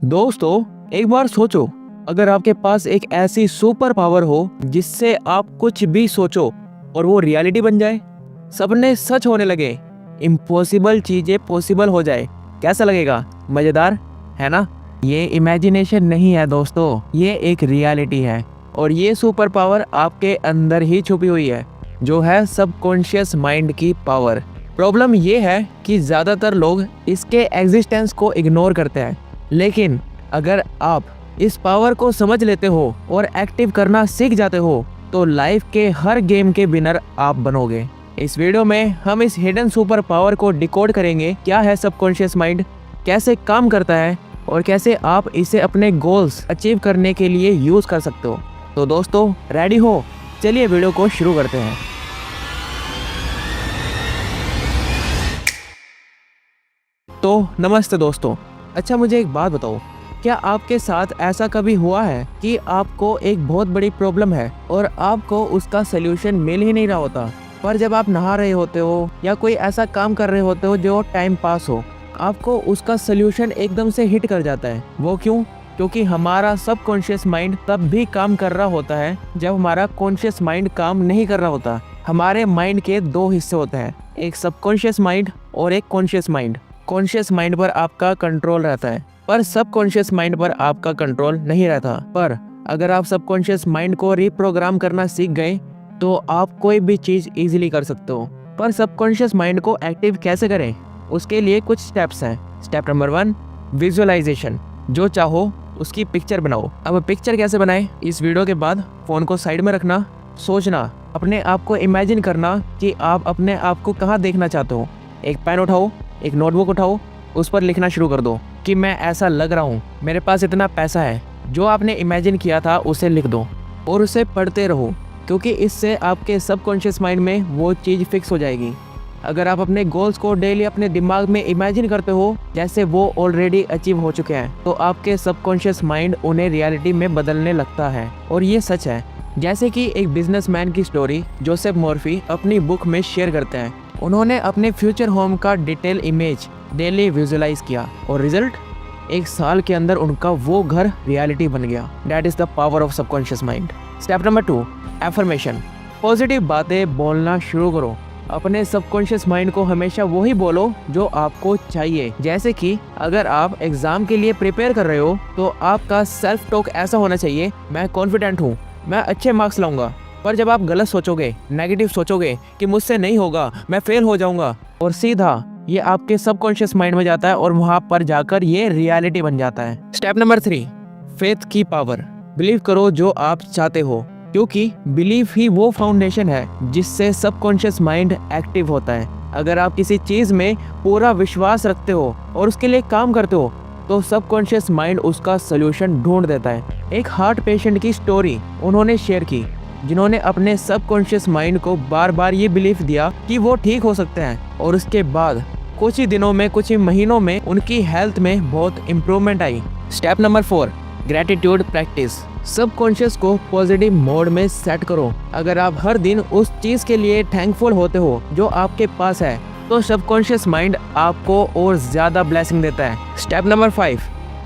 दोस्तों, एक बार सोचो, अगर आपके पास एक ऐसी सुपर पावर हो जिससे आप कुछ भी सोचो और वो रियलिटी बन जाए, सपने सच होने लगे, इम्पॉसिबल चीजें पॉसिबल हो जाए, कैसा लगेगा? मजेदार है ना? ये इमेजिनेशन नहीं है दोस्तों, ये एक रियलिटी है और ये सुपर पावर आपके अंदर ही छुपी हुई है, जो है सबकॉन्शियस माइंड की पावर। प्रॉब्लम ये है कि ज़्यादातर लोग इसके एग्जिस्टेंस को इग्नोर करते हैं, लेकिन अगर आप इस पावर को समझ लेते हो और एक्टिव करना सीख जाते हो तो लाइफ के हर गेम के विनर आप बनोगे। इस वीडियो में हम इस हिडन सुपर पावर को डिकोड करेंगे। क्या है सबकॉन्शियस माइंड, कैसे काम करता है और कैसे आप इसे अपने गोल्स अचीव करने के लिए यूज कर सकते हो। तो दोस्तों, रेडी हो? चलिए वीडियो को शुरू करते हैं। तो नमस्ते दोस्तों। अच्छा, मुझे एक बात बताओ, क्या आपके साथ ऐसा कभी हुआ है कि आपको एक बहुत बड़ी प्रॉब्लम है और आपको उसका सलूशन मिल ही नहीं रहा होता, पर जब आप नहा रहे होते हो या कोई ऐसा काम कर रहे होते हो जो टाइम पास हो, आपको उसका सलूशन एकदम से हिट कर जाता है? वो क्यों? क्योंकि हमारा सबकॉन्शियस माइंड तब भी काम कर रहा होता है जब हमारा कॉन्शियस माइंड काम नहीं कर रहा होता। हमारे माइंड के दो हिस्से होते हैं, एक सबकॉन्शियस माइंड और एक कॉन्शियस माइंड। कॉन्शियस माइंड पर आपका कंट्रोल रहता है, पर सबकॉन्शियस माइंड पर आपका कंट्रोल नहीं रहता। पर अगर आप सबकॉन्शियस माइंड को रिप्रोग्राम करना सीख गए तो आप कोई भी चीज इजीली कर सकते हो। पर सबकॉन्शियस माइंड को एक्टिव कैसे करें, उसके लिए कुछ स्टेप्स हैं। Step number 1, visualization. जो चाहो उसकी पिक्चर बनाओ। अब पिक्चर कैसे बनाएं? इस वीडियो के बाद फोन को साइड में रखना, सोचना, अपने आप को इमेजिन करना कि आप अपने आप को कहाँ देखना चाहते हो। एक पेन उठाओ, एक नोटबुक उठाओ, उस पर लिखना शुरू कर दो कि मैं ऐसा लग रहा हूँ, मेरे पास इतना पैसा है। जो आपने इमेजिन किया था उसे लिख दो और उसे पढ़ते रहो, क्योंकि इससे आपके सबकॉन्शियस माइंड में वो चीज़ फिक्स हो जाएगी। अगर आप अपने गोल्स को डेली अपने दिमाग में इमेजिन करते हो जैसे वो ऑलरेडी अचीव हो चुके हैं, तो आपके सबकॉन्शियस माइंड उन्हें रियलिटी में बदलने लगता है। और ये सच है, जैसे कि एक बिजनेसमैन की स्टोरी जोसेफ मॉर्फी अपनी बुक में शेयर करते हैं। उन्होंने अपने फ्यूचर होम का डिटेल इमेज डेली विजुअलाइज किया और रिजल्ट, 1 साल के अंदर उनका वो घर रियलिटी बन गया। That is the power of subconscious mind. Step number 2, affirmation. Positive बातें बोलना शुरू करो। अपने सबकॉन्शियस माइंड को हमेशा वही बोलो जो आपको चाहिए। जैसे कि अगर आप एग्जाम के लिए प्रिपेयर कर रहे हो तो आपका सेल्फ टॉक ऐसा होना चाहिए, मैं कॉन्फिडेंट हूँ, मैं अच्छे मार्क्स लाऊंगा। पर जब आप गलत सोचोगे, नेगेटिव सोचोगे कि मुझसे नहीं होगा, मैं फेल हो जाऊंगा, और सीधा ये आपके सबकॉन्शियस माइंड में जाता है और वहां पर जाकर ये रियलिटी बन जाता है। स्टेप नंबर 3, फेथ की पावर। बिलीव करो जो आप चाहते हो, क्योंकि बिलीफ ही वो फाउंडेशन है जिससे सबकॉन्शियस माइंड एक्टिव होता है। अगर आप किसी चीज में पूरा विश्वास रखते हो और उसके लिए काम करते हो तो सबकॉन्शियस माइंड उसका सोल्यूशन ढूंढ देता है। एक हार्ट पेशेंट की स्टोरी उन्होंने शेयर की, जिन्होंने अपने सबकॉन्शियस माइंड को बार बार ये बिलीफ दिया कि वो ठीक हो सकते हैं, और उसके बाद कुछ ही दिनों में, कुछ ही महीनों में उनकी हेल्थ में बहुत इम्प्रूवमेंट आई। Step number 4, gratitude practice. Subconscious को पॉजिटिव मोड में सेट करो। अगर आप हर दिन उस चीज के लिए थैंकफुल होते हो जो आपके पास है, तो सबकॉन्शियस माइंड आपको और ज्यादा ब्लेसिंग देता है। स्टेप नंबर 5,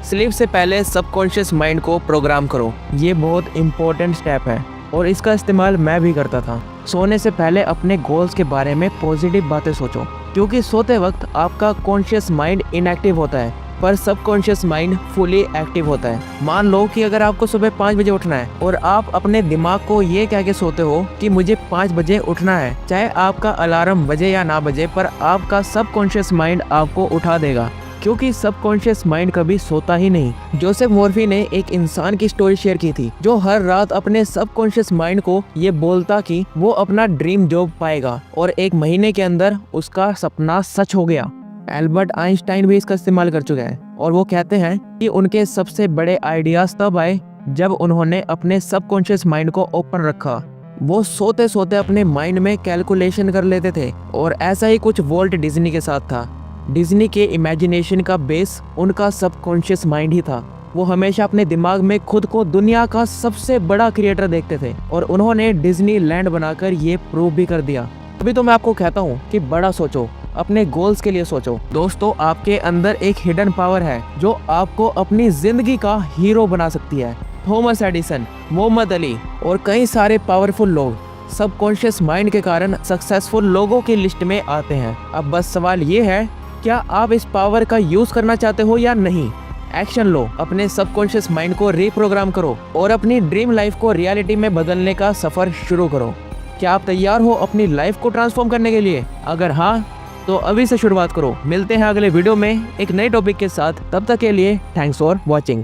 स्लीप से पहले सबकॉन्शियस माइंड को प्रोग्राम करो। ये बहुत इंपॉर्टेंट स्टेप है और इसका इस्तेमाल मैं भी करता था। सोने से पहले अपने गोल्स के बारे में पॉजिटिव बातें सोचो, क्योंकि सोते वक्त आपका कॉन्शियस माइंड इनएक्टिव होता है पर सबकॉन्शियस माइंड फुली एक्टिव होता है। मान लो कि अगर आपको सुबह 5 बजे उठना है और आप अपने दिमाग को ये कह के सोते हो कि मुझे 5 बजे उठना है, चाहे आपका अलार्म बजे या ना बजे, पर आपका सबकॉन्शियस माइंड आपको उठा देगा, क्योंकि सबकॉन्शियस माइंड कभी सोता ही नहीं। जोसेफ मॉर्फी ने एक इंसान की स्टोरी शेयर की थी जो हर रात अपने सबकॉन्शियस माइंड को ये बोलता कि वो अपना ड्रीम जॉब पाएगा, और 1 महीने के अंदर उसका सपना सच हो गया। एल्बर्ट आइंस्टाइन भी इसका इस्तेमाल कर चुके हैं और वो कहते हैं कि उनके सबसे बड़े आइडियाज तब आए जब उन्होंने अपने सबकॉन्शियस माइंड को ओपन रखा। वो सोते सोते अपने माइंड में कैलकुलेशन कर लेते थे, और ऐसा ही कुछ वॉल्ट डिज्नी के साथ था। डिज्नी के इमेजिनेशन का बेस उनका सबकॉन्शियस माइंड ही था। वो हमेशा अपने दिमाग में खुद को दुनिया का सबसे बड़ा क्रिएटर देखते थे और उन्होंने डिज्नी लैंड बनाकर ये प्रूव भी कर दिया। अभी तो मैं आपको कहता हूँ कि बड़ा सोचो, अपने गोल्स के लिए सोचो। दोस्तों, आपके अंदर एक हिडन पावर है जो आपको अपनी जिंदगी का हीरो बना सकती है। थॉमस एडिसन, मोहम्मद अली और कई सारे पावरफुल लोग सबकॉन्शियस माइंड के कारण सक्सेसफुल लोगों की लिस्ट में आते हैं। अब बस सवाल ये है, क्या आप इस पावर का यूज करना चाहते हो या नहीं? एक्शन लो, अपने सबकॉन्शियस माइंड को रीप्रोग्राम करो और अपनी ड्रीम लाइफ को रियलिटी में बदलने का सफर शुरू करो। क्या आप तैयार हो अपनी लाइफ को ट्रांसफॉर्म करने के लिए? अगर हाँ, तो अभी से शुरुआत करो। मिलते हैं अगले वीडियो में एक नए टॉपिक के साथ। तब तक के लिए थैंक्स फॉर वॉचिंग।